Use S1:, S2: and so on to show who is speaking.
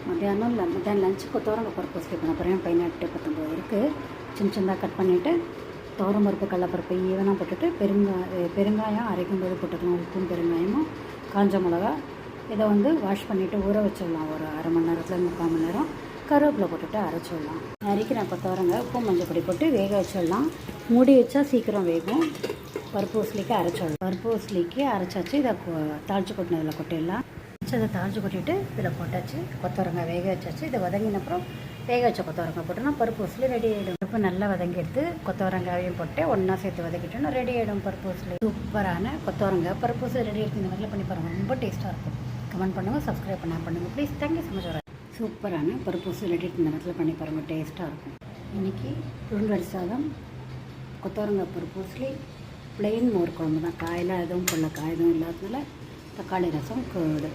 S1: மத்தியானம் லஞ்சுக்கு துவரங்க பருப்பு ஸ்கிப் பண்ண போகிறேன். 18:19 இருக்குது. சின்னதாக கட் பண்ணிவிட்டு துவரம் பருப்பு கடலப்பருப்பு ஈவனாக போட்டுட்டு பெருங்காயம் அரைக்கும்போது போட்டுக்கலாம். உப்பும் பெருங்காயமும் காஞ்ச மிளகா இதை வாஷ் பண்ணிவிட்டு ஊற வச்சிடலாம். ஒரு அரை மணி நேரத்தில் 3/4 மணி நேரம் கருவேப்பிலை போட்டுட்டு அரைச்சிடலாம். நறுக்கிற கொத்தவரங்க உப்பு மஞ்சள் பொடி போட்டு வேக வச்சிடலாம். மூடி வச்சா சீக்கிரம் வேகும். பருப்பு உசிலிக்கு அரைச்சிடலாம். பருப்பு உசிலிக்கு அரைச்சாச்சு. இதை தாளித்து கொட்டினதில் கொட்டிடலாம். அதை தாளித்து கொட்டிட்டு இதில் போட்டாச்சு. கொத்தவரங்காய் வேக வச்சாச்சு. இதை வதங்கினப்புறம் வேக வச்ச கொத்தவரங்காய் போட்டோன்னா பருப்பு உசிலி ரெடி ஆகிடும். பருப்பு நல்லா வதங்கி எடுத்து கொத்தவரங்காயையும் போட்டு ஒன்றா சேர்த்து வதக்கிட்டோன்னா ரெடி ஆகிடும் பருப்பு உசிலி. சூப்பரான கொத்தவரங்காய் பருப்பு உசிலி ரெடி ஆகிடுது. இந்த மாதிரிலாம் பண்ணி பாருங்கள். ரொம்ப டேஸ்ட்டாக இருக்கும். கமெண்ட் பண்ணுங்கள், சப்ஸ்கிரைப் பண்ணுங்கள் ப்ளீஸ். Thank you so much. சூப்பரான பருப்பு உசிலி ரெடி இந்த நேரத்தில் பண்ணி பாருங்கள். டேஸ்ட்டாக இருக்கும். இன்றைக்கி உருளை சாதம், கொத்தவரங்காய் பருப்பு உசிலி, ப்ளெயின் மோர் குழம்பு தான். காயெல்லாம் எதுவும் போடல. காய் எதுவும் இல்லாததுனால தக்காளி ரசம், கேர்டு.